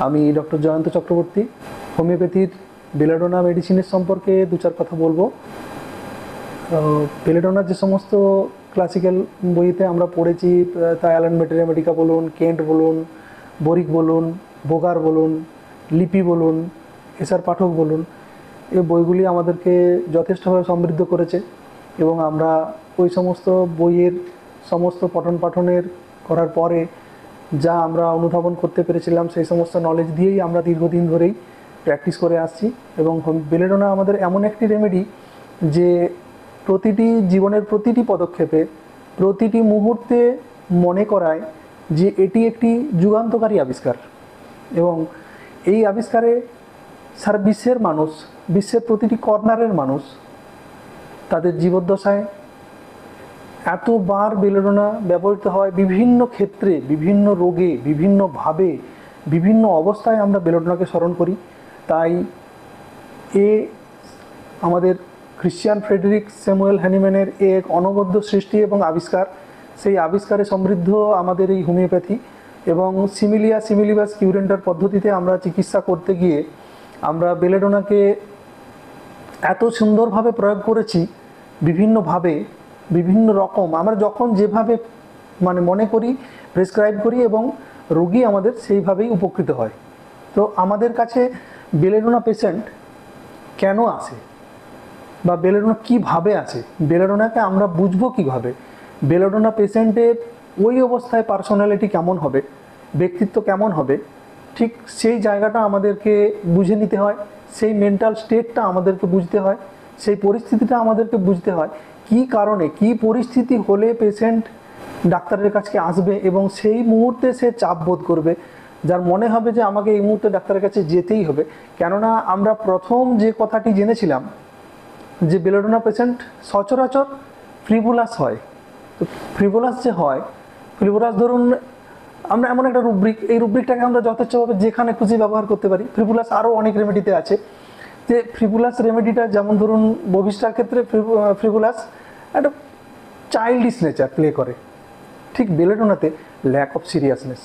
আমি doctor Jayanta Chakraborty হোমিওপ্যাথির belladonna মেডিসিনের সম্পর্কে দু চার কথা বলবো। বেলাডোনার যে সমস্ত ক্লাসিক্যাল বইতে আমরা পড়েছি, তা অ্যালান মেটেরিয়ামেডিকা বলুন, কেন্ট বলুন, বরিক বলুন, বোগার বলুন, লিপি বলুন, এসআর পাঠক বলুন, এই বইগুলি আমাদেরকে যথেষ্টভাবে সমৃদ্ধ করেছে এবং আমরা ওই সমস্ত বইয়ের সমস্ত পঠন পাঠনের করার পরে যা আমরা অনুধাবন করতে পেরেছিলাম সেই সমস্ত নলেজ দিয়েই আমরা দীর্ঘদিন ধরেই প্র্যাকটিস করে আসছি। এবং বেলেডোনা আমাদের এমন একটি রেমেডি যে প্রতিটি জীবনের প্রতিটি পদক্ষেপে প্রতিটি মুহূর্তে মনে করায় যে এটি একটি যুগান্তকারী আবিষ্কার। এবং এই আবিষ্কারে সারা বিশ্বের মানুষ, বিশ্বের প্রতিটি কর্নারের মানুষ তাদের জীবদ্দশায় এতবার বেলেডোনা ব্যবহৃত হয়, বিভিন্ন ক্ষেত্রে, বিভিন্ন রোগে, বিভিন্নভাবে, বিভিন্ন অবস্থায় আমরা বেলেডোনাকে স্মরণ করি। তাই এ আমাদের ক্রিশ্চিয়ান ফ্রেডেরিক স্যামুয়েল হ্যানিম্যানের এক অনবদ্য সৃষ্টি এবং আবিষ্কার। সেই আবিষ্কারে সমৃদ্ধ আমাদের এই হোমিওপ্যাথি এবং সিমিলিয়া সিমিলিবাস কিউরেন্টার পদ্ধতিতে আমরা চিকিৎসা করতে গিয়ে আমরা বেলেডোনাকে এত সুন্দরভাবে প্রয়োগ করেছি, বিভিন্নভাবে, বিভিন্ন রকম আমরা যখন যেভাবে মনে করি প্রেসক্রাইব করি এবং রোগী আমাদের সেইভাবেই উপকৃত হয়। তো আমাদের কাছে বেলেডোনা পেশেন্ট কেন আসে বা বেলেডোনা কীভাবে আছে, বেলেডোনাকে আমরা বুঝবো কীভাবে, বেলেডোনা পেশেন্টের ওই অবস্থায় পার্সোনালিটি কেমন হবে, ব্যক্তিত্ব কেমন হবে, ঠিক সেই জায়গাটা আমাদেরকে বুঝে নিতে হয়, সেই মেন্টাল স্টেটটা আমাদেরকে বুঝতে হয়, সেই পরিস্থিতিটা আমাদেরকে বুঝতে হয়, কী কারণে কী পরিস্থিতি হলে পেশেন্ট ডাক্তারের কাছে আসবে এবং সেই মুহূর্তে সে চাপ বোধ করবে, যার মনে হবে যে আমাকে এই মুহূর্তে ডাক্তারের কাছে যেতেই হবে। কেননা আমরা প্রথম যে কথাটি জেনেছিলাম যে বেলেডোনা পেশেন্ট সচরাচর ফ্রিভুলাস হয়। তো ফ্রিভুলাস যে হয়, ফ্রিভুলাস ধরুন আমরা এমন একটা রুব্রিক, এই রুব্রিকটাকে আমরা যথেষ্টভাবে যেখানে খুশি ব্যবহার করতে পারি। ফ্রিভুলাস আরও অনেক রেমেডিতে আছে, যে ফ্রিভুলাস রেমেডিটা যেমন ধরুন বহিষ্ঠার ক্ষেত্রে ফ্রিভুলাস একটা চাইল্ডিশ নেচার প্লে করে, ঠিক বেলেডোনাতে lack of seriousness.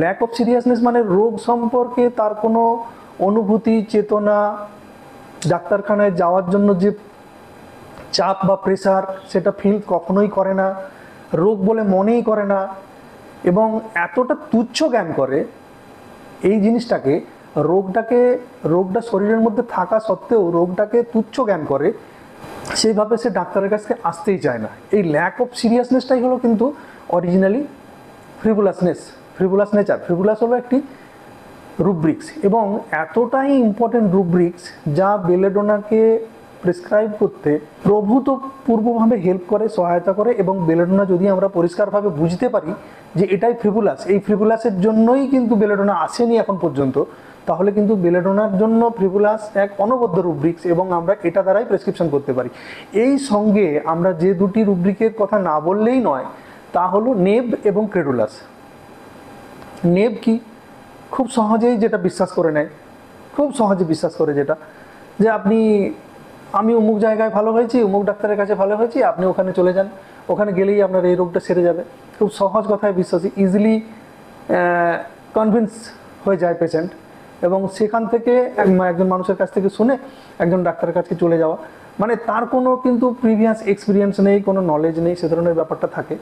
Lack of seriousness মানে রোগ সম্পর্কে তার কোনো অনুভূতি, চেতনা, ডাক্তারখানায় যাওয়ার জন্য যে চাপ বা প্রেশার সেটা ফিল কখনোই করে না, রোগ বলে মনেই করে না এবং এতটা তুচ্ছ জ্ঞান করে এই জিনিসটাকে, রোগটা শরীরের মধ্যে থাকা সত্ত্বেও রোগটাকে তুচ্ছ জ্ঞান করে, সেইভাবে সে ডাক্তারের কাছে আসতেই চায় না। এই ল্যাক অফ সিরিয়াসনেসটাই হলো কিন্তু অরিজিনালি ফ্রিভুলাস নেচার। ফ্রিভুলাস হলো একটি রুব্রিক্স এবং এতটাই ইম্পর্টেন্ট রুব্রিক্স যা বেলেডোনাকে প্রেসক্রাইব করতে প্রভূতপূর্বভাবে হেল্প করে, সহায়তা করে। এবং বেলেডোনা যদি আমরা পরিষ্কারভাবে বুঝতে পারি যে এটাই ফ্রিভুলাস, এই ফ্রিভুলাসের জন্যই কিন্তু বেলেডোনা আসেনি এখন পর্যন্ত, তাহলে কিন্তু বেলেডোনার জন্য ফ্রিভুলাস এক অনবদ্য রুব্রিক্স এবং আমরা এটা দ্বারাই প্রেসক্রিপশন করতে পারি। এই সঙ্গে আমরা যে দুটি রুব্রিকের কথা না বললেই নয় তা হলো নেব এবং ক্রেডুলাস। নেব কি? খুব সহজেই যেটা বিশ্বাস করে নেয়, খুব সহজে বিশ্বাস করে যেটা, যে আমি অমুক জায়গায় ভালো হয়েছি, অমুক ডাক্তারের কাছে ভালো হয়েছি, আপনি ওখানে চলে যান, ওখানে গেলেই আপনার এই রোগটা সেরে যাবে। খুব সহজ কথায় বিশ্বাসী, ইজিলি কনভিন্স হয়ে যায় পেশেন্ট এবং সেখান থেকে একজন মানুষের কাছ থেকে শুনে একজন ডাক্তারের কাছে চলে যাওয়া, মানে তার কোনো কিন্তু প্রিভিয়াস এক্সপিরিয়েন্স নেই, কোনো নলেজ নেই, সে ধরনের ব্যাপারটা থাকে।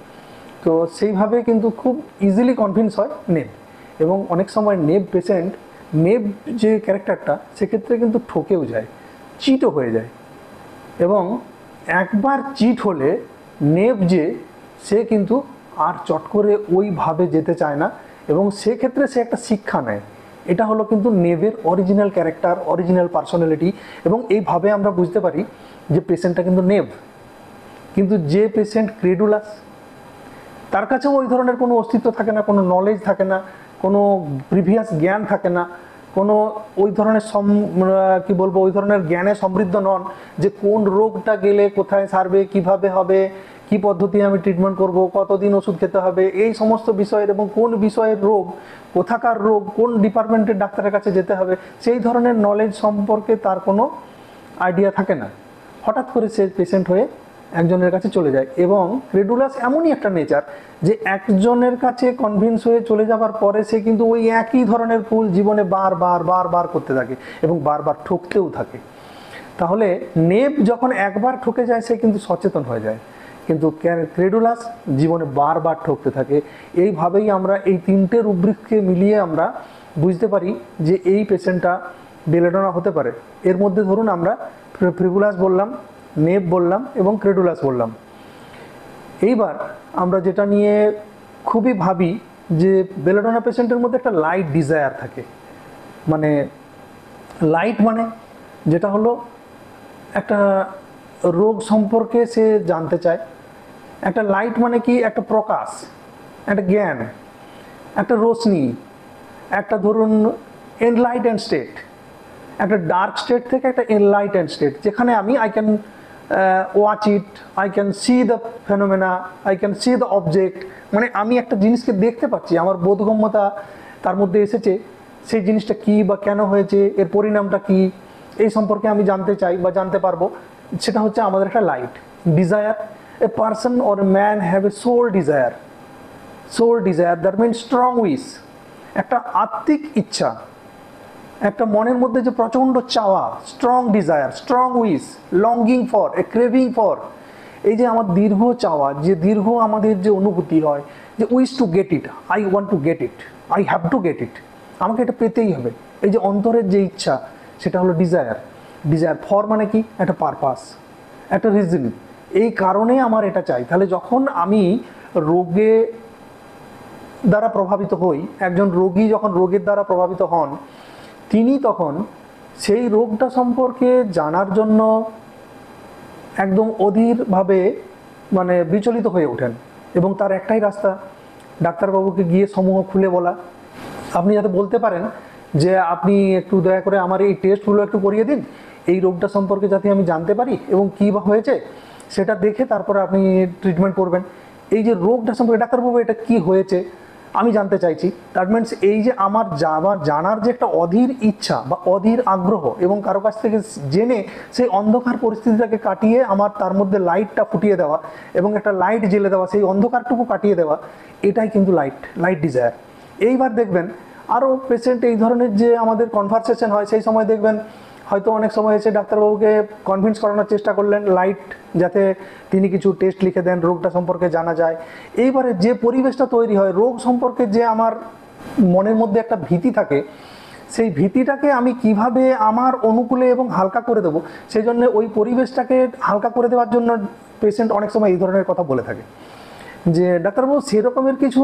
তো সেইভাবে কিন্তু খুব ইজিলি কনভিন্স হয় নেব। এবং অনেক সময় নেব যে ক্যারেক্টারটা সেক্ষেত্রে কিন্তু ঠকেও যায়, চিটও হয়ে যায়। এবং একবার চিট হলে নেব সে কিন্তু আর চট করে ওইভাবে যেতে চায় না এবং সেক্ষেত্রে সে একটা শিক্ষা নেয়। এটা হলো কিন্তু নেবের অরিজিনাল ক্যারেক্টার, অরিজিনাল পার্সোনালিটি। এবং এইভাবে আমরা বুঝতে পারি যে পেশেন্টটা কিন্তু নেব। কিন্তু যে পেশেন্ট ক্রেডুলাস, তার কাছেও ওই ধরনের কোনো অস্তিত্ব থাকে না, কোনো নলেজ থাকে না, কোনো প্রিভিয়াস জ্ঞান থাকে না, কোনো ওই ধরনের ওই ধরনের জ্ঞানে সমৃদ্ধ নন যে কোন রোগটা গেলে কোথায় সারবে, কিভাবে হবে, কি পদ্ধতি আমি ট্রিটমেন্ট করব, কতদিন ওষুধ খেতে হবে, এই সমস্ত বিষয়ের, এবং কোন বিষয়ের রোগ, কোথাকার রোগ, কোন ডিপার্টমেন্টের ডাক্তারের কাছে যেতে হবে, সেই ধরনের নলেজ সম্পর্কে তার কোনো আইডিয়া থাকে না। হঠাৎ করে সে পেশেন্ট হয়ে একজনের কাছে চলে যায়। এবং ক্রেডুলাস এমনই একটা নেচার যে একজনের কাছে কনভিন্স হয়ে চলে যাবার পরে সে কিন্তু ওই একই ধরনের ভুল জীবনে বার করতে থাকে এবং বারবার ঠকতেও থাকে। তাহলে নেব যখন একবার ঠকে যায় সে কিন্তু সচেতন হয়ে যায়, কিন্তু ক্রেডুলাস জীবনে বারবার ঠকতে থাকে। এইভাবেই আমরা এই তিনটে রুব্রিককে মিলিয়ে আমরা বুঝতে পারি যে এই পেশেন্টটা বেলেডোনা হতে পারে। এর মধ্যে ধরুন আমরা ফ্রিভুলাস বললাম, নেব বললাম এবং ক্রেডুলাস বললাম। এইবার আমরা যেটা নিয়ে খুবই ভাবি যে বেলেডোনা পেশেন্টের মধ্যে একটা লাইট ডিজায়ার থাকে। মানে লাইট মানে যেটা হলো একটা রোগ সম্পর্কে সে জানতে চায়। একটা লাইট মানে কি, একটা প্রকাশ, একটা জ্ঞান, একটা রোশনি, একটা ধরুন এনলাইটেন্ড স্টেট, একটা ডার্ক স্টেট থেকে একটা এনলাইটেন্ড স্টেট, যেখানে আমি I can watch it, I can see the phenomena, I can see the object. মানে আমি একটা জিনিসকে দেখতে পাচ্ছি, আমার বোধগম্যতা তার মধ্যে এসেছে, সেই জিনিসটা কি বা কেন হয়েছে, এর পরিণামটা কি, এই সম্পর্কে আমি জানতে চাই বা জানতে পারবো। সেটা হচ্ছে আমাদের একটা light desire. A person or a man have a soul desire. Soul desire that means strong wish, একটা আত্মিক ইচ্ছা, একটা মনের মধ্যে যে প্রচণ্ড চাওয়া, strong desire, strong wish, longing for, a craving for. এই যে আমার দীর্ঘ চাওয়া, যে দীর্ঘ আমাদের যে অনুভূতি হয় যে wish to get it, I want to get it, I have to get it, আমাকে এটা পেতেই হবে। এই যে অন্তরের যে ইচ্ছা, সেটা হলো ডিজায়ার। ডিজায়ার ফর মানে কি, একটা পারপাস, একটা রিজন, এই কারণে আমার এটা চাই। তাহলে যখন আমি রোগে দ্বারা প্রভাবিত হই, একজন রোগী যখন রোগের দ্বারা প্রভাবিত হন, তিনি তখন সেই রোগটা সম্পর্কে জানার জন্য একদম অধীরভাবে মানে বিচলিত হয়ে ওঠেন। এবং তার একটাই রাস্তা, ডাক্তারবাবুকে গিয়ে সমূহ খুলে বলা। আপনি যাতে বলতে পারেন যে আপনি একটু দয়া করে আমার এই টেস্টগুলো একটু করিয়ে দিন, এই রোগটা সম্পর্কে যাতে আমি জানতে পারি এবং কী বা হয়েছে সেটা দেখে তারপরে আপনি ট্রিটমেন্ট করবেন। এই যে রোগটা সম্পর্কে ডাক্তারবাবু এটা কি হয়েছে আমি জানতে চাইছি, দ্যাট মিনস এই যে আমার জানার যে একটা অধীর ইচ্ছা বা অধীর আগ্রহ, এবং কারো কাছ থেকে জেনে সেই অন্ধকার পরিস্থিতিটাকে কাটিয়ে আমার তার মধ্যে লাইটটা ফুটিয়ে দেওয়া এবং একটা লাইট জ্বেলে দেওয়া, সেই অন্ধকারটুকু কাটিয়ে দেওয়া, এটাই কিন্তু লাইট ডিজায়ার। এইবার দেখবেন আরও পেশেন্ট এই ধরনের যে আমাদের কনভারসেশন হয়, সেই সময় দেখবেন হয়তো অনেক সময় এসে ডাক্তারবাবুকে কনভিন্স করানোর চেষ্টা করলেন লাইট যাতে তিনি কিছু টেস্ট লিখে দেন, রোগটা সম্পর্কে জানা যায়। এইবারে যে পরিবেশটা তৈরি হয় রোগ সম্পর্কে, যে আমার মনের মধ্যে একটা ভীতি থাকে, সেই ভীতিটাকে আমি কিভাবে আমার অনুকূলে এবং হালকা করে দেবো, সেই জন্য ওই পরিবেশটাকে হালকা করে দেওয়ার জন্য পেশেন্ট অনেক সময় এই ধরনের কথা বলে থাকে যে ডাক্তারবাবু সেরকমের কিছু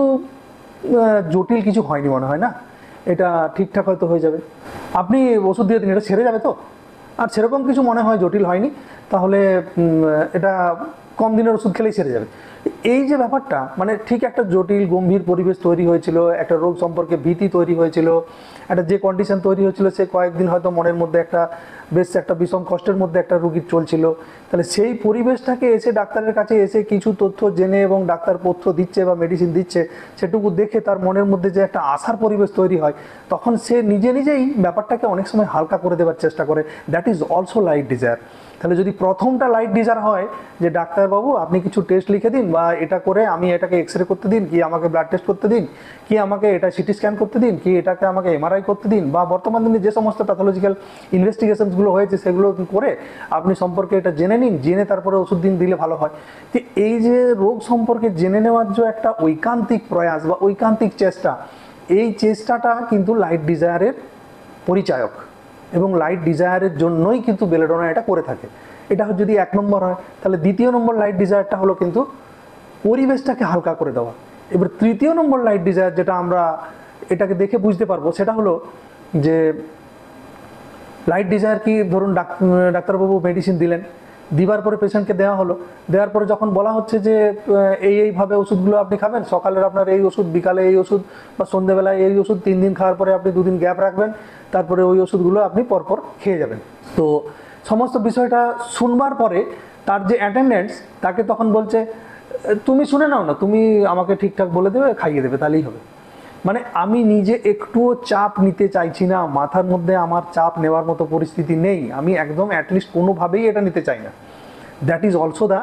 জটিল কিছু হয়নি মনে হয় না, এটা ঠিকঠাক হয়তো হয়ে যাবে, আপনি ওষুধ দিয়ে দিন, এটা ছেড়ে যাবে তো। আর সেরকম কিছু মনে হয় জটিল হয়নি, তাহলে এটা কম দিনের ওষুধ খেলেই সেরে যাবে। এই যে ব্যাপারটা, মানে ঠিক একটা জটিল গম্ভীর পরিবেশ তৈরি হয়েছিল, একটা রোগ সম্পর্কে ভীতি তৈরি হয়েছিল, একটা যে কন্ডিশন তৈরি হয়েছিল, সে কয়েকদিন হয়তো মনের মধ্যে একটা বেশ একটা বিষম কষ্টের মধ্যে একটা রোগীর চলছিল। তাহলে সেই পরিবেশটাকে এসে ডাক্তারের কাছে এসে কিছু তথ্য জেনে এবং ডাক্তার পথ্য দিচ্ছে বা মেডিসিন দিচ্ছে, সেটুকু দেখে তার মনের মধ্যে যে একটা আশার পরিবেশ তৈরি হয়, তখন সে নিজেই ব্যাপারটাকে অনেক সময় হালকা করে দেওয়ার চেষ্টা করে। That is also light desire. তাহলে যদি প্রথমটা লাইট ডিজায়ার হয় যে ডাক্তারবাবু আপনি কিছু টেস্ট লিখে দিন, বা এটা করে আমি এটাকে এক্স রে করতে দিন, কি আমাকে ব্লাড টেস্ট করতে দিন, কি আমাকে এটা সিটি স্ক্যান করতে দিন, কি এটাকে আমাকে এমআরআই করতে দিন, বা বর্তমান দিনে যে সমস্ত প্যাথোলজিক্যাল ইনভেস্টিগেশনসগুলো হয়েছে সেগুলো করে আপনি সম্পর্কে এটা জেনে নিন, জেনে তারপরে ওষুধ দিন, দিলে ভালো হয়। তো এই যে রোগ সম্পর্কে জেনে নেওয়ার যে একটা ঐকান্তিক প্রয়াস বা ঐকান্তিক চেষ্টা, এই চেষ্টাটা কিন্তু লাইট ডিজায়ারের পরিচায়ক, এবং লাইট ডিজায়ারের জন্যই কিন্তু বেলেডোনা এটা করে থাকে। এটা যদি 1 নম্বর হয়, তাহলে 2য় নম্বর লাইট ডিজায়ারটা হলো কিন্তু পরিবেশটাকে হালকা করে দেওয়া। এবার 3য় নম্বর লাইট ডিজায়ার যেটা আমরা এটাকে দেখে বুঝতে পারবো, সেটা হলো যে লাইট ডিজায়ার কি, ধরুন ডাক্তারবাবু মেডিসিন দিলেন, দিবার পরে পেশেন্টকে দেওয়া হলো, দেওয়ার পরে যখন বলা হচ্ছে যে এইভাবে ওষুধগুলো আপনি খাবেন, সকালের আপনার এই ওষুধ, বিকালে এই ওষুধ, বা সন্ধ্যেবেলায় এই ওষুধ, 3 দিন খাওয়ার পরে আপনি 2 দিন গ্যাপ রাখবেন, তারপরে ওই ওষুধগুলো আপনি পরপর খেয়ে যাবেন। তো সমস্ত বিষয়টা শুনবার পরে তার যে অ্যাটেন্ডেন্টস তাকে তখন বলছে তুমি শুনে নাও না, তুমি আমাকে ঠিকঠাক বলে দেবে, খাইয়ে দেবে, তাহলেই হবে। মানে আমি নিজে একটুও চাপ নিতে চাইছি না, মাথার মধ্যে আমার চাপ নেওয়ার মতো পরিস্থিতি নেই, আমি একদম অ্যাটলিস্ট কোনোভাবেই এটা নিতে চাই না। That is also the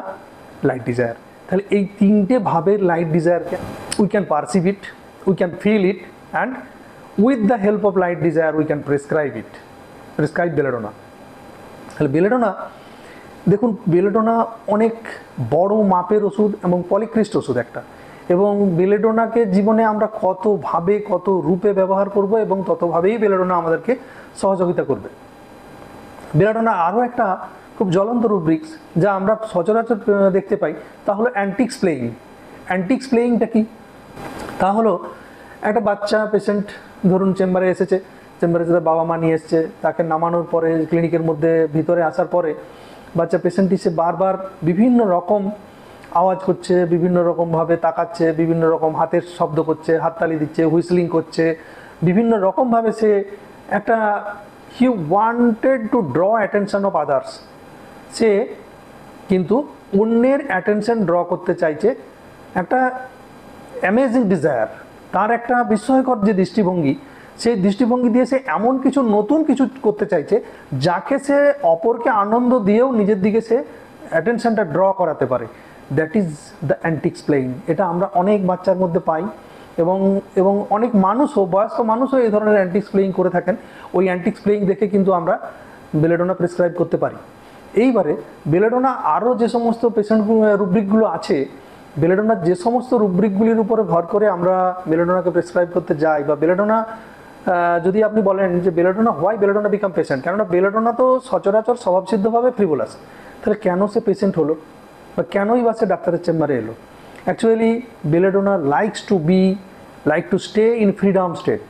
light desire. তাহলে এই তিনটে ভাবের লাইট ডিজায়ারকে we can perceive it, we can feel it, and with the help of light desire we can prescribe belladonna. তাহলে বেলেডোনা দেখুন, বেলেডোনা অনেক বড় মাপের ওষুধ এবং পলিক্রিস্ট ওষুধ একটা, এবং বেলেডোনাকে জীবনে আমরা কতভাবে কত রূপে ব্যবহার করব এবং ততভাবেই বেলেডোনা আমাদেরকে সহযোগিতা করবে। বেলেডোনা আরও একটা খুব জ্বলন্ত রুব্রিক্স যা আমরা সচরাচর দেখতে পাই, তা হলো অ্যান্টিক্সপ্লেইং। অ্যান্টিক্সপ্লেইংটা কি? তা হলো একটা বাচ্চা পেশেন্ট ধরুন চেম্বারে এসেছে, চেম্বারে তার বাবা মা নিয়ে এসছে, তাকে নামানোর পরে ক্লিনিকের মধ্যে ভিতরে আসার পরে বাচ্চা পেশেন্টটি সে বারবার বিভিন্ন রকম আওয়াজ করছে, বিভিন্ন রকমভাবে তাকাচ্ছে, বিভিন্ন রকম হাতের শব্দ করছে, হাততালি দিচ্ছে, হুইসলিং করছে, বিভিন্ন রকমভাবে সে একটা he wanted to draw attention of others. সে কিন্তু অন্যের অ্যাটেনশন ড্র করতে চাইছে, একটা অ্যামেজিং ডিজায়ার, তার একটা বিস্ময়কর যে দৃষ্টিভঙ্গি, সেই দৃষ্টিভঙ্গি দিয়ে সে এমন কিছু নতুন কিছু করতে চাইছে যাকে সে অপরকে আনন্দ দিয়েও নিজের দিকে সে অ্যাটেনশনটা ড্র করাতে পারে। That is the antics playing. এটা আমরা অনেক বাচ্চার মধ্যে পাই, এবং অনেক মানুষও, বয়স্ক মানুষও এই ধরনের অ্যান্টিক্সপ্লেইং করে থাকেন। ওই অ্যান্টিক্সপ্লেইং দেখে কিন্তু আমরা বেলেডোনা প্রেসক্রাইব করতে পারি। এইবারে বেলেডোনা আরও যে সমস্ত পেশেন্ট রুব্রিকগুলো আছে, বেলেডোনার যে সমস্ত রুব্রিকগুলির উপরে ভর করে আমরা বেলেডোনাকে প্রেসক্রাইব করতে যাই, বা বেলেডোনা যদি আপনি বলেন যে belladonna why belladonna become patient, কেননা বেলেডোনা তো সচরাচর স্বভাবসিদ্ধভাবে ফ্রিভোলাস, তাহলে কেন সে পেশেন্ট হলো বা কেনই বা সে ডাক্তারের চেম্বারে এলো? Actually belladonna like to stay in freedom state.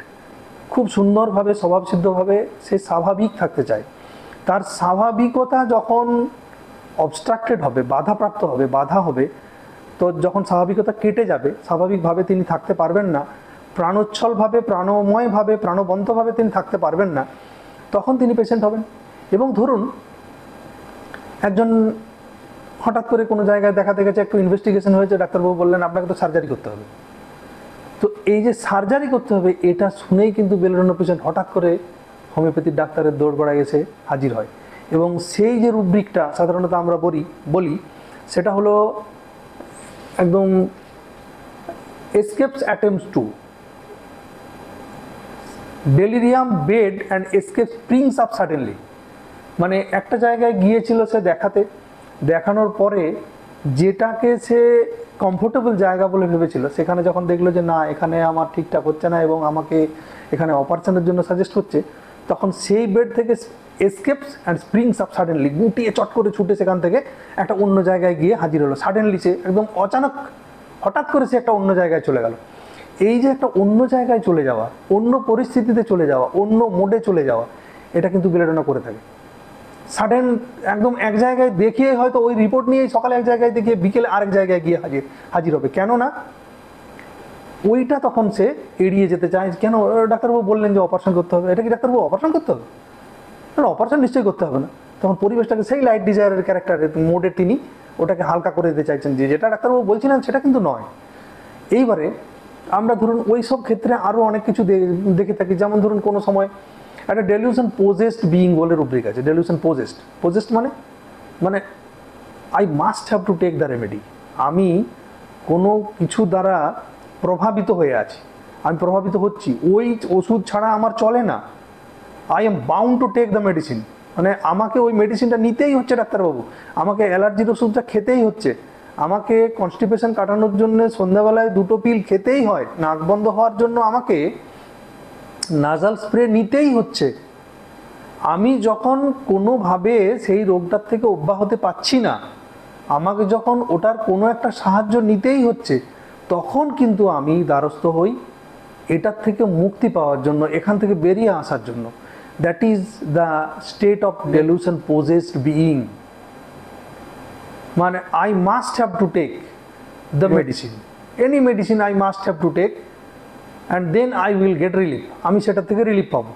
খুব সুন্দরভাবে স্বভাবসিদ্ধভাবে সে স্বাভাবিক থাকতে চায়। তার স্বাভাবিকতা যখন অবস্ট্রাক্টেড হবে, বাধাপ্রাপ্ত হবে, বাধা হবে, তো যখন স্বাভাবিকতা কেটে যাবে, স্বাভাবিকভাবে তিনি থাকতে পারবেন না, প্রাণোচ্ছলভাবে, প্রাণময়ভাবে, প্রাণবন্তভাবে তিনি থাকতে পারবেন না, তখন তিনি পেশেন্ট হবেন। এবং ধরুন একজন হঠাৎ করে কোনো জায়গায় দেখাতে গেছে, একটু ইনভেস্টিগেশন হয়েছে, ডাক্তারবাবু বললেন আপনাকে তো সার্জারি করতে হবে। তো এই যে সার্জারি করতে হবে, এটা শুনেই কিন্তু বেলেডোনা পেশেন্ট হঠাৎ করে হোমিওপ্যাথির ডাক্তারের দৌড়গড়ায় এসে হাজির হয়। এবং সেই যে রুব্রিকটা সাধারণত আমরা বলি সেটা হলো একদম escapes attempts to delirium bed and escape springs up suddenly। মানে একটা জায়গায় গিয়েছিল সে দেখানোর পরে যেটাকে সে কমফোর্টেবল জায়গা বলে ভেবেছিল, সেখানে যখন দেখলো যে না, এখানে আমার ঠিকঠাক হচ্ছে না এবং আমাকে এখানে অপারেশনের জন্য সাজেস্ট করছে, তখন সেই বেড থেকে এসকেপস অ্যান্ড স্প্রিংস আপ সাডেনলি, গুটিয়ে চট করে ছুটে সেখান থেকে একটা অন্য জায়গায় গিয়ে হাজির হলো। সাডেনলি সে একদম অচানক হঠাৎ করে সে একটা অন্য জায়গায় চলে গেল। এই যে একটা অন্য জায়গায় চলে যাওয়া, অন্য পরিস্থিতিতে চলে যাওয়া, অন্য মোডে চলে যাওয়া, এটা কিন্তু বেলেডোনা করে থাকে। সাডেন একদম এক জায়গায় দেখিয়ে হয়তো ওই রিপোর্ট নিয়ে সকালে এক জায়গায় দেখিয়ে বিকেলে আরেক জায়গায় গিয়ে হাজির হবে। কেননা ওইটা তখন সে এড়িয়ে যেতে চায়। কেন? ডাক্তারবাবু বললেন যে অপারেশন করতে হবে, এটা কি ডাক্তারবাবু অপারেশন করতে হবে? অপারেশন নিশ্চয়ই করতে হবে না। তখন পরিবেশটাকে সেই লাইট ডিজায়ারের ক্যারেক্টারের মোডে তিনি ওটাকে হালকা করে দিতে চাইছেন, যে যেটা ডাক্তারবাবু বলছিলেন সেটা কিন্তু নয়। এইবারে আমরা ধরুন ওই সব ক্ষেত্রে আরও অনেক কিছু দেখে থাকি। যেমন ধরুন কোনো সময় একটা ডেলিউশন পোজেসড বিইং বলে রুব্রিক আছে। ডেলিউশন পোজেসড মানে I must have to take the remedy. আমি কোনো কিছু দ্বারা প্রভাবিত হয়ে আছি, আমি প্রভাবিত হচ্ছি, ওই ওষুধ ছাড়া আমার চলে না। I am bound to take the medicine, মানে আমাকে ওই মেডিসিনটা নিতেই হচ্ছে ডাক্তারবাবু, আমাকে অ্যালার্জির ওষুধটা খেতেই হচ্ছে, আমাকে কনস্টিপেশন কাটানোর জন্য সন্ধ্যাবেলায় 2টো পিল খেতেই হয়, নাক বন্ধ হওয়ার জন্য আমাকে নাজাল স্প্রে নিতেই হচ্ছে। আমি যখন কোনোভাবে সেই রোগটার থেকে অব্যাহতি পাচ্ছি না, আমাকে যখন ওটার কোনো একটা সাহায্য নিতেই হচ্ছে, তখন কিন্তু আমি দ্বারস্থ হই এটার থেকে মুক্তি পাওয়ার জন্য, এখান থেকে বেরিয়ে আসার জন্য। That is the state of delusion possessed being. মানে I must have to take the medicine, any medicine I must have to take and then I will get relief. আমি সেটা থেকে রিলিফ পাবো।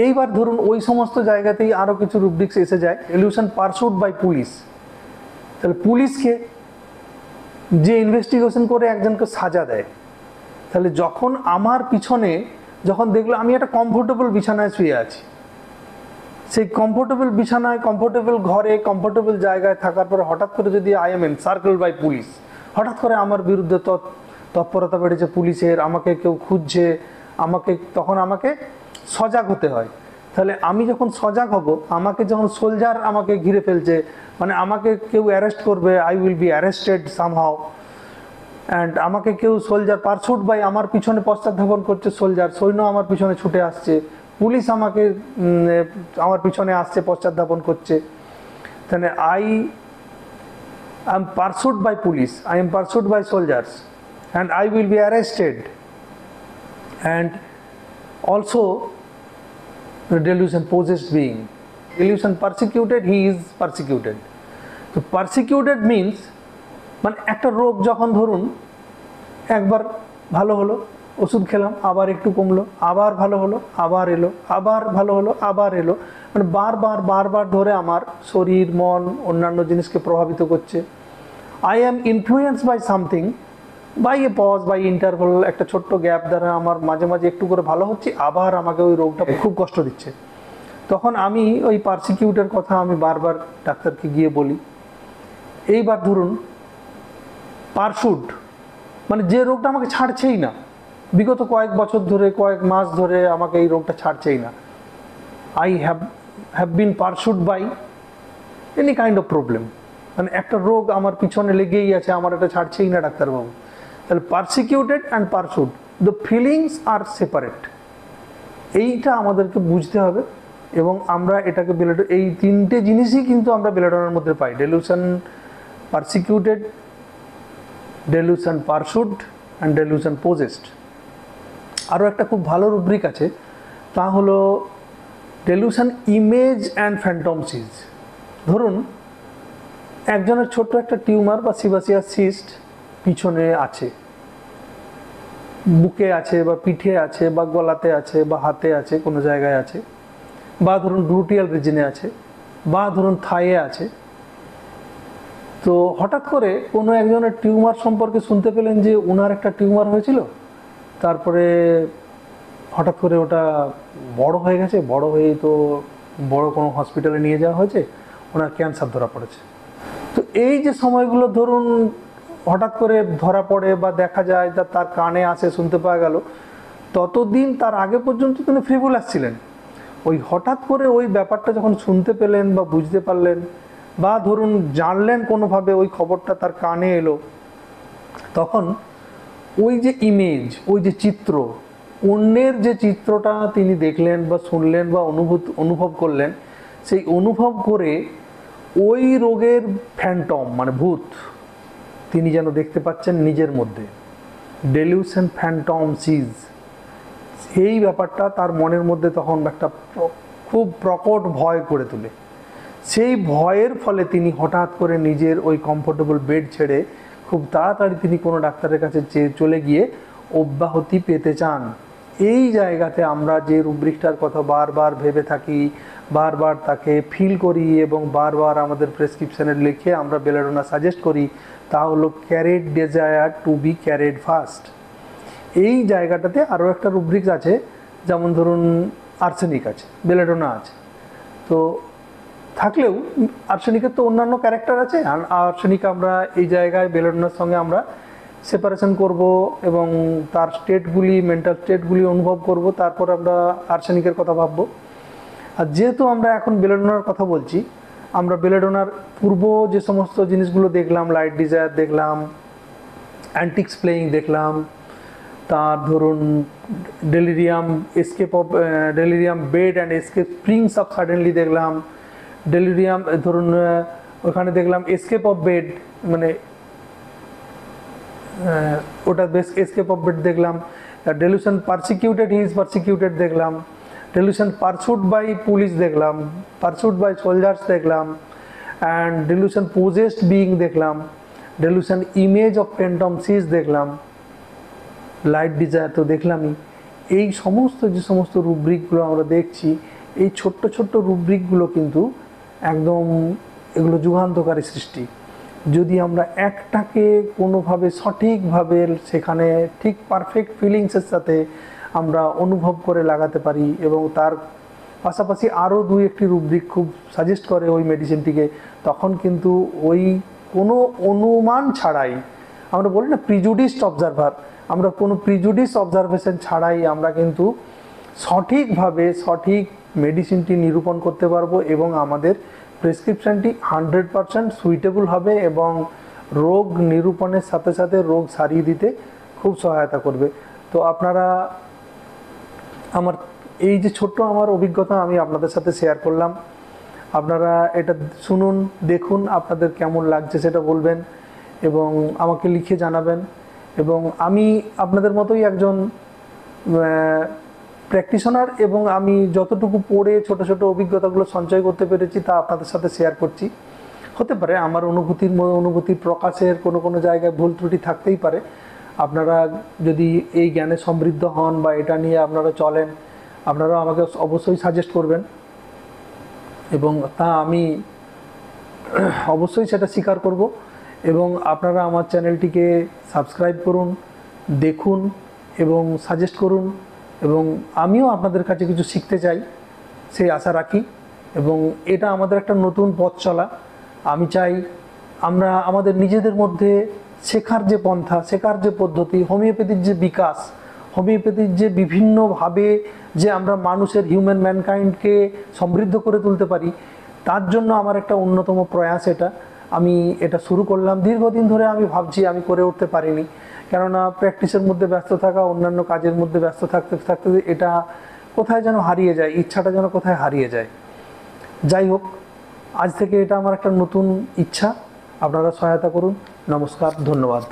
এইবার ধরুন ওই সমস্ত জায়গাতেই আরও কিছু রুব্রিক্স এসে যায়। Delusion পারসুড by police. তাহলে পুলিশকে যে ইনভেস্টিগেশন করে একজনকে সাজা দেয়, তাহলে যখন আমার পিছনে যখন দেখলো আমি একটা কমফোর্টেবল বিছানায় শুয়ে আছি, সেই কমফোর্টেবল বিছানায়, কমফোর্টেবল ঘরে, কমফোর্টেবল জায়গায় থাকার পরে হঠাৎ করে যদি আই এম এনসার্কেলড বাই পুলিশ, হঠাৎ করে আমার বিরুদ্ধে তৎপরতা বেড়েছে পুলিশের, আমাকে কেউ খুঁজছে, তখন আমাকে সজাগ হতে হয়। তাহলে আমি যখন সজাগ হব, আমাকে যখন সোলজার আমাকে ঘিরে ফেলছে, মানে আমাকে কেউ অ্যারেস্ট করবে, I will be arrested somehow, and আমাকে কেউ সোলজার পারসুট বাই, আমার পিছনে পশ্চাৎধাবন করছে সোলজার, সৈন্য আমার পিছনে ছুটে আসছে, পুলিশ আমার পিছনে আসছে, পশ্চাৎধাবন করছে, তাহলে I am pursuit by police, I am pursuit by soldiers, and I will be arrested. And also the delusion possessed being, delusion persecuted, he is persecuted. So persecuted means মানে একটা রোগ যখন ধরুন একবার ভালো হলো, ওষুধ খেলাম, আবার একটু কমলো, আবার ভালো হলো, আবার এলো, আবার ভালো হলো, আবার এলো, মানে বারবার ধরে আমার শরীর, মন, অন্যান্য জিনিসকে প্রভাবিত করছে। I am influenced by something, by a pause, by interval, একটা ছোট্ট গ্যাপ দ্বারা আমার মাঝে মাঝে একটু করে ভালো হচ্ছে, আবার আমাকে ওই রোগটা খুব কষ্ট দিচ্ছে। তখন আমি ওই পারসিকিউটের কথা আমি বারবার ডাক্তারকে গিয়ে বলি। এইবার ধরুন পারসুট, মানে যে রোগটা আমাকে ছাড়ছেই না, বিগত কয়েক বছর ধরে, কয়েক মাস ধরে আমাকে এই রোগটা ছাড়ছেই না। I have been pursuit by any kind of problem, মানে একটা রোগ আমার পিছনে লেগেই আছে, আমার এটা ছাড়ছেই না ডাক্তারবাবু। তাহলে persecuted and pursuit, the feelings are separate, এইটা আমাদেরকে বুঝতে হবে। এবং আমরা এটাকে এই তিনটে জিনিসই কিন্তু আমরা বেলেডোনার মধ্যে পাই: delusion persecuted, delusion pursuit and delusion পোজেসড। আরও একটা খুব ভালো রুব্রিক আছে, তা হলো ডেলুশন ইমেজ অ্যান্ড ফ্যান্টমসিস। ধরুন একজনের ছোট্ট একটা টিউমার বা সিবাসিয়াস সিস্ট পিছনে আছে, বুকে আছে, বা পিঠে আছে, বা গলাতে আছে, বা হাতে আছে, কোনো জায়গায় আছে, বা ধরুন গ্লুটিয়াল রিজনে আছে, বা ধরুন থাইয়ে আছে। তো হঠাৎ করে কোনো একজনের টিউমার সম্পর্কে শুনতে পেলেন যে ওনার একটা টিউমার হয়েছিল, তারপরে হঠাৎ করে ওটা বড় হয়ে গেছে, বড় হয়েই তো বড় কোনো হসপিটালে নিয়ে যাওয়া হয়েছে, ওনার ক্যান্সার ধরা পড়েছে। তো এই যে সময়গুলো ধরুন হঠাৎ করে ধরা পড়ে বা দেখা যায়, তার কানে আসে, শুনতে পাওয়া গেল, ততদিন তার আগে পর্যন্ত তিনি ফ্রিভুলাস ছিলেন। ওই হঠাৎ করে ওই ব্যাপারটা যখন শুনতে পেলেন বা বুঝতে পারলেন, বা ধরুন জানলেন কোনোভাবে, ওই খবরটা তার কানে এলো, তখন ওই যে ইমেজ, ওই যে চিত্র, অন্যের যে চিত্রটা তিনি দেখলেন বা শুনলেন বা অনুভব করলেন, সেই অনুভব করে ওই রোগের ফ্যান্টম মানে ভূত তিনি যেন দেখতে পাচ্ছেন নিজের মধ্যে। ডেলিউশন ফ্যান্টমসিস, এই ব্যাপারটা তার মনের মধ্যে তখন একটা খুব প্রকট ভয় করে তোলে। সেই ভয়ের ফলে তিনি হঠাৎ করে নিজের ওই কমফোর্টেবল বেড ছেড়ে খুব তাড়াতাড়ি তিনি কোনো ডাক্তারের কাছে চলে গিয়ে অব্যাহতি পেতে চান। এই জায়গাতে আমরা যে রুব্রিকটার কথা বারবার ভেবে থাকি, বারবার তাকে ফিল করি এবং বারবার আমাদের প্রেসক্রিপশনে লিখে আমরা বেলেডোনা সাজেস্ট করি, তা হলো carried desire to be carried fast. এই জায়গাটাতে আরও একটা রুব্রিক আছে, যেমন ধরুন আর্সেনিক আছে, বেলেডোনা আছে, তো থাকলেও আর্সেনিকের তো অন্যান্য ক্যারেক্টার আছে। আর্সেনিক আমরা এই জায়গায় বেলেডোনার সঙ্গে আমরা সেপারেশন করব এবং তার স্টেটগুলি, মেন্টাল স্টেটগুলি অনুভব করব, তারপর আমরা আর্সেনিকের কথা ভাববো। আর যেহেতু আমরা এখন বেলেডোনার কথা বলছি, আমরা বেলেডোনার পূর্ব যে সমস্ত জিনিসগুলো দেখলাম, লাইট ডিজায়ার দেখলাম, অ্যান্টিক্স প্লেয়িং দেখলাম, তার ধরুন delirium bed and escape springs of suddenly দেখলাম, ডেলিরিয়াম ধরুন ওখানে দেখলাম এসকেপ অফ বেড, মানে ওটা বেশ এসকেপ অফ বেড দেখলাম, delusion persecuted, he is persecuted দেখলাম, ডেলুশন পারসুট বাই পুলিশ দেখলাম, পারসুট বাই সোলজার্স দেখলাম, অ্যান্ড ডেলুশন পোজেসড বিইং দেখলাম, ডেলুশন ইমেজ অফ ফ্যান্টমসিস দেখলাম, লাইট ডিজায়ার তো দেখলামই। এই সমস্ত যে সমস্ত রুব্রিকগুলো আমরা দেখছি, এই ছোট্ট ছোট্ট রুব্রিকগুলো কিন্তু একদম এগুলো যুগান্তকারী সৃষ্টি। যদি আমরা একটাকে কোনোভাবে সঠিকভাবে সেখানে ঠিক পারফেক্ট ফিলিংসের সাথে আমরা অনুভব করে লাগাতে পারি এবং তার পাশাপাশি আরও দুই একটি রুব্রিক খুব সাজেস্ট করে ওই মেডিসিনটিকে, তখন কিন্তু ওই কোনো অনুমান ছাড়াই, আমরা বলি না প্রিজুডিসড অবজারভার, আমরা কোনো প্রিজুডিস অবজারভেশন ছাড়াই আমরা কিন্তু সঠিকভাবে সঠিক মেডিসিনটি নিরূপণ করতে পারবো এবং আমাদের প্রেসক্রিপশানটি 100% সুইটেবল হবে এবং রোগ নিরূপণের সাথে সাথে রোগ সারিয়ে দিতে খুব সহায়তা করবে। তো আপনারা আমার এই যে ছোট্ট আমার অভিজ্ঞতা আমি আপনাদের সাথে শেয়ার করলাম, আপনারা এটা শুনুন, দেখুন, আপনাদের কেমন লাগছে সেটা বলবেন এবং আমাকে লিখে জানাবেন। এবং আমি আপনাদের মতোই একজন প্র্যাকটিশনার এবং আমি যতটুকু পড়ে ছোট ছোট অভিজ্ঞতাগুলো সঞ্চয় করতে পেরেছি তা আপনাদের সাথে শেয়ার করছি। হতে পারে আমার অনুভূতির প্রকাশের কোনো জায়গায় ভুল ত্রুটি থাকতেই পারে। আপনারা যদি এই জ্ঞানে সমৃদ্ধ হন বা এটা নিয়ে আপনারা চলেন, আপনারা আমাকে অবশ্যই সাজেস্ট করবেন এবং তা আমি অবশ্যই সেটা স্বীকার করব। এবং আপনারা আমার চ্যানেলটিকে সাবস্ক্রাইব করুন, দেখুন এবং সাজেস্ট করুন এবং আমিও আপনাদের কাছে কিছু শিখতে চাই সেই আশা রাখি। এবং এটা আমাদের একটা নতুন পথ চলা। আমি চাই আমরা আমাদের নিজেদের মধ্যে শেখার যে পন্থা, শেখার যে পদ্ধতি, হোমিওপ্যাথির যে বিকাশ, হোমিওপ্যাথির যে বিভিন্নভাবে যে আমরা মানুষের হিউম্যান ম্যানকাইন্ডকে সমৃদ্ধ করে তুলতে পারি, তার জন্য আমার একটা অন্যতম প্রয়াস এটা। আমি এটা শুরু করলাম, দীর্ঘদিন ধরে আমি ভাবছি, আমি করে উঠতে পারিনি, কেননা প্র্যাকটিসের মধ্যে ব্যস্ত থাকা, অন্যান্য কাজের মধ্যে ব্যস্ত থাকতে থাকতে এটা কোথায় যেন হারিয়ে যায়, ইচ্ছাটা যেন কোথায় হারিয়ে যায়। যাই হোক, আজ থেকে এটা আমার একটা নতুন ইচ্ছা, আপনারা সহায়তা করুন। নমস্কার, ধন্যবাদ।